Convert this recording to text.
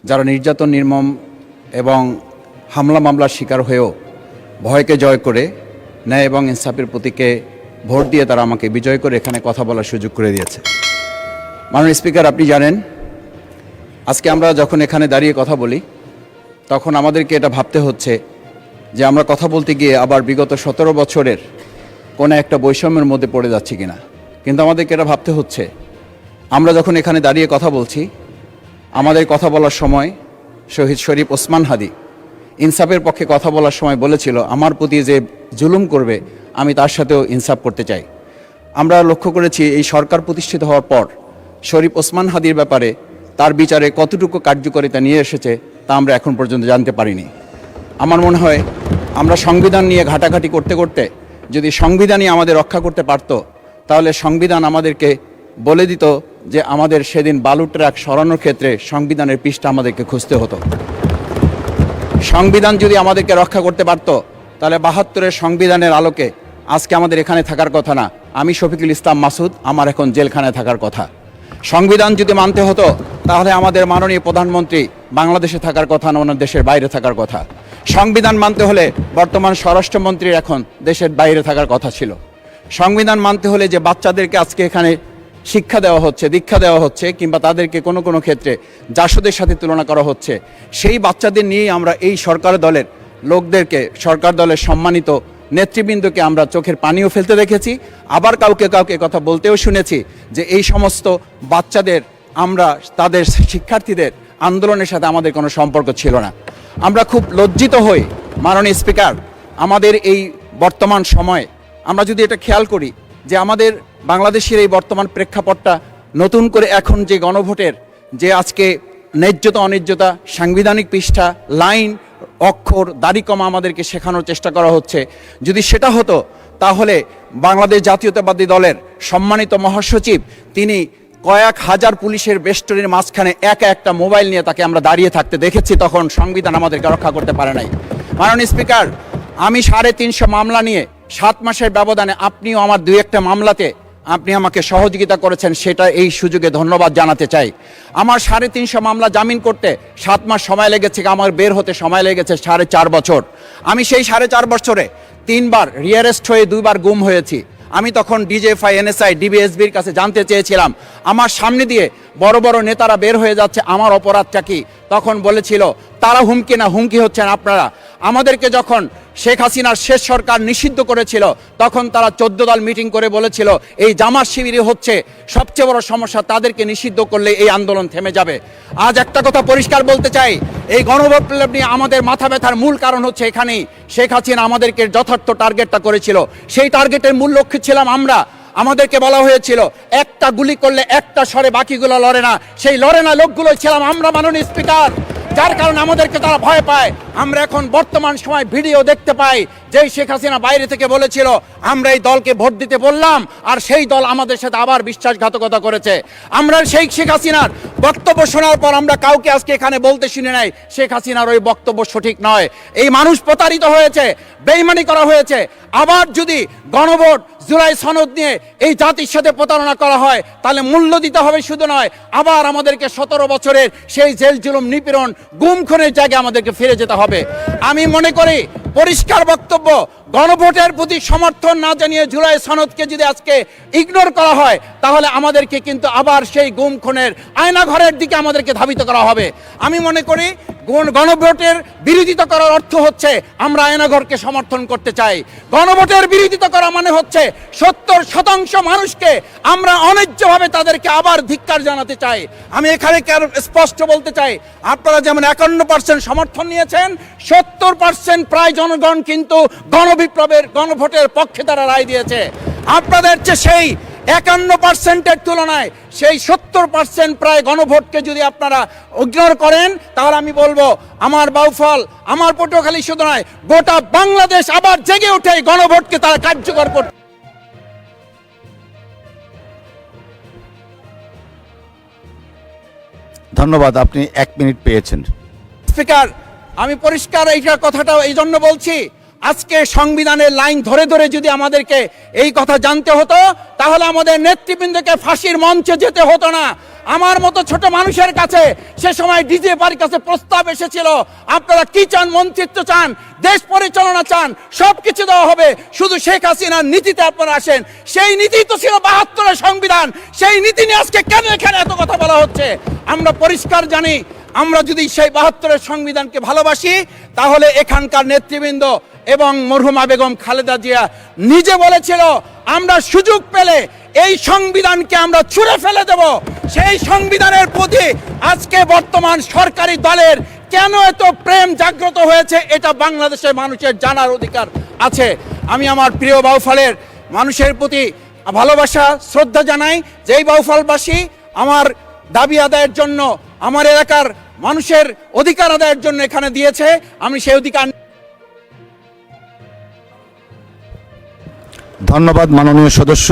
যারা নির্যাতন নির্মম এবং হামলা মামলার শিকার হয়েও ভয়কে জয় করে ন্যায় এবং ইনসাফের প্রতীকে ভোট দিয়ে তারা আমাকে বিজয় করে এখানে কথা বলার সুযোগ করে দিয়েছে। মাননীয় স্পিকার, আপনি জানেন আজকে আমরা যখন এখানে দাঁড়িয়ে কথা বলি তখন আমাদেরকে এটা ভাবতে হচ্ছে যে আমরা কথা বলতে গিয়ে আবার বিগত 17 বছরের কোনো একটা বৈষম্যের মধ্যে পড়ে যাচ্ছি কিনা। কিন্তু আমাদেরকে এটা ভাবতে হচ্ছে আমরা যখন এখানে দাঁড়িয়ে কথা বলছি, আমাদের কথা বলার সময় শহীদ শরীফ ওসমান হাদি ইনসাফের পক্ষে কথা বলার সময় বলেছিল, আমার প্রতি যে জুলুম করবে আমি তার সাথেও ইনসাফ করতে চাই। আমরা লক্ষ্য করেছি এই সরকার প্রতিষ্ঠিত হওয়ার পর শরীফ ওসমান হাদির ব্যাপারে তার বিচারে কতটুকু কার্যকারিতা নিয়ে এসেছে তা আমরা এখন পর্যন্ত জানতে পারিনি। আমার মনে হয় আমরা সংবিধান নিয়ে ঘাটাঘাটি করতে করতে যদি সংবিধানই আমাদের রক্ষা করতে পারত, তাহলে সংবিধান আমাদেরকে বলে দিত যে আমাদের সেদিন বালু ট্রাক সরানোর ক্ষেত্রে সংবিধানের পৃষ্ঠা আমাদেরকে খুঁজতে হতো। সংবিধান যদি আমাদেরকে রক্ষা করতে পারত, তাহলে 72-এর সংবিধানের আলোকে আজকে আমাদের এখানে থাকার কথা না, আমি শফিকুল ইসলাম মাসুদ আমার এখন জেলখানায় থাকার কথা। সংবিধান যদি মানতে হতো, তাহলে আমাদের মাননীয় প্রধানমন্ত্রী বাংলাদেশে থাকার কথা না, অন্য দেশের বাইরে থাকার কথা। সংবিধান মানতে হলে বর্তমান স্বরাষ্ট্রমন্ত্রীর এখন দেশের বাইরে থাকার কথা ছিল। সংবিধান মানতে হলে যে বাচ্চাদেরকে আজকে এখানে শিক্ষা দেওয়া হচ্ছে, দীক্ষা দেওয়া হচ্ছে, কিংবা তাদেরকে কোনো কোনো ক্ষেত্রে জাসদের সাথে তুলনা করা হচ্ছে, সেই বাচ্চাদের নিয়েই আমরা এই সরকার দলের লোকদেরকে, সরকার দলের সম্মানিত নেতৃবৃন্দকে আমরা চোখের পানিও ফেলতে দেখেছি। আবার কাউকে কাউকে কথা বলতেও শুনেছি যে এই সমস্ত বাচ্চাদের, আমরা তাদের শিক্ষার্থীদের আন্দোলনের সাথে আমাদের কোনো সম্পর্ক ছিল না। আমরা খুব লজ্জিত হই মাননীয় স্পিকার, আমাদের এই বর্তমান সময়ে আমরা যদি এটা খেয়াল করি যে আমাদের বাংলাদেশের এই বর্তমান প্রেক্ষাপটটা নতুন করে এখন যে গণভোটের যে আজকে ন্যায্যতা অন্যায্যতা, সাংবিধানিক পৃষ্ঠা, লাইন, অক্ষর, দাড়িকমা আমাদেরকে শেখানোর চেষ্টা করা হচ্ছে, যদি সেটা হতো তাহলে বাংলাদেশ জাতীয়তাবাদী দলের সম্মানিত মহাসচিব তিনি কয়েক হাজার পুলিশের বেষ্টনীর মাঝখানে একা একটা মোবাইল নিয়ে তাকে আমরা দাঁড়িয়ে থাকতে দেখেছি, তখন সংবিধান আমাদেরকে রক্ষা করতে পারে নাই। মাননীয় স্পিকার, আমি 350 মামলা নিয়ে 7 মাসের ব্যবধানে আপনিও আমার 2-1টা মামলাতে আপনি আমাকে সহযোগিতা করেছেন, সেটা এই সুযোগে ধন্যবাদ জানাতে চাই। আমার 350 মামলা জামিন করতে 7 মাস সময় লেগেছে, আমার বের হতে সময় লেগেছে 4.5 বছর। আমি সেই 4.5 বছরে 3 বার রিয়ারেস্ট হয়ে 2 বার গুম হয়েছি। আমি তখন ডিজিএফআই, এনএসআই, ডিবিএসবির কাছে জানতে চেয়েছিলাম আমার সামনে দিয়ে বড় বড় নেতারা বের হয়ে যাচ্ছে, আমার অপরাধটা কি? তখন বলেছিল তারা হুমকি না, হুমকি হচ্ছেন আপনারা। আমাদেরকে যখন শেখ হাসিনার শেষ সরকার নিষিদ্ধ করেছিল, তখন তারা 14 দল মিটিং করে বলেছিল এই জামাত শিবিরই হচ্ছে সবচেয়ে বড় সমস্যা, তাদেরকে নিষিদ্ধ করলে এই আন্দোলন থেমে যাবে। আজ একটা কথা পরিষ্কার বলতে চাই, এই গণভোট নিয়ে আমাদের মাথা ব্যথার মূল কারণ হচ্ছে এখানেই শেখ হাসিনা আমাদেরকে যথার্থ টার্গেটটা করেছিল। সেই টার্গেটের মূল লক্ষ্য ছিলাম আমরা। আমাদেরকে বলা হয়েছিল একটা গুলি করলে একটা সরে বাকিগুলো লড়ে না, সেই লড়ে না লোকগুলো ছিলাম আমরা মাননীয় স্পিকার, যার কারণে আমাদেরকে তারা ভয় পায়। আমরা এখন বর্তমান সময় ভিডিও দেখতে পাই যেই শেখ হাসিনা বাইরে থেকে বলেছিল আমরা এই দলকে ভোট দিতে বললাম, আর সেই দল আমাদের সাথে আবার বিশ্বাসঘাতকতা করেছে। আমরা সেই শেখ হাসিনার বক্তব্য শোনার পর আমরা কাউকে আজকে এখানে বলতে শুনে নাই শেখ হাসিনার ওই বক্তব্য সঠিক নয়। এই মানুষ প্রতারিত হয়েছে, বেইমানি করা হয়েছে। আবার যদি গণভোট, জুলাই সনদ নিয়ে এই জাতির সাথে প্রতারণা করা হয়, তাহলে মূল্য দিতে হবে শুধু নয়, আবার আমাদেরকে 17 বছরের সেই জেল জুলুম, নিপীড়ন, গুম খুনের জায়গায় আমাদেরকে ফিরে যেতে হবে। আমি মনে করি পরিষ্কার বক্তব্য, গণভোটের প্রতি সমর্থন না জানিয়ে জুলাই সনদকে যদি আজকে ইগনোর করা হয়, তাহলে আমাদেরকে কিন্তু আবার সেই গুম খুনের আয়নাঘরের দিকে আমাদেরকে ধাবিত করা হবে। আমি মনে করি গণভোটের বিরোধিতা করার অর্থ হচ্ছে আমরা আয়নাঘরকে সমর্থন করতে চাই। গণভোটের বিরোধিতা করা মানে হচ্ছে 70% মানুষকে আমরা অন্যায্যভাবে তাদেরকে আবার ধিক্কার জানাতে চাই। আমি এখানে স্পষ্ট বলতে চাই, আপনারা যেমন 51% সমর্থন নিয়েছেন, 70% প্রায় জনগণ কিন্তু গণবিপ্লবের, গণভোটের পক্ষে তারা রায় দিয়েছে। আপনাদের চেয়ে সেই 51%-এর তুলনায় সেই 70% প্রায় গণভোটকে যদি আপনারা ইগনোর করেন, তাহলে আমি বলবো আমার বাউফল, আমার পটুয়াখালী শুধু নয়, গোটা বাংলাদেশ আবার জেগে উঠে এই গণভোটকে তারা কার্যকর করতে। ধন্যবাদ, আপনি 1 মিনিট পেয়েছেন। স্পিকার, আমি পরিষ্কার এইটা কথাটা এই জন্য বলছি, আজকে সংবিধানের লাইন ধরে ধরে যদি আমাদেরকে এই কথা জানতে হতো, তাহলে আমাদের নেতৃবৃন্দকে ফাঁসির মঞ্চে যেতে হতো না। আমার মতো ছোট মানুষের কাছে সে সময় ডিজিএফআইয়ের কাছে প্রস্তাব এসেছিল, আপনারা কি চান, মন্ত্রিত্ব চান, দেশ পরিচালনা চান, সব কিছু দেওয়া হবে, শুধু শেখ হাসিনার নীতিতে আপনারা আসেন। সেই নীতি তো ছিল ৭২-এর সংবিধান, সেই নীতি নিয়ে আজকে কেন এখানে এত কথা বলা হচ্ছে? আমরা পরিষ্কার জানি, আমরা যদি সেই ৭২-এর সংবিধানকে ভালোবাসি, তাহলে এখানকার নেতৃবৃন্দ এবং মরহুমা বেগম খালেদা জিয়া নিজে বলেছিল, আমরা সুযোগ পেলে এই সংবিধানকে আমরা ছুঁড়ে ফেলে দেব। সেই সংবিধানের প্রতি আজকে বর্তমান সরকারি দলের কেন এত প্রেম জাগ্রত হয়েছে, এটা বাংলাদেশের মানুষের জানার অধিকার আছে। আমি আমার প্রিয় বাউফলের মানুষের প্রতি ভালোবাসা শ্রদ্ধা জানাই। যেই বাউফলবাসী আমার দাবি আদায়ের জন্য, আমার এলাকার মানুষের অধিকার আদায়ের জন্য এখানে দিয়েছে, আমি সেই অধিকার। ধন্যবাদ মাননীয় সদস্য।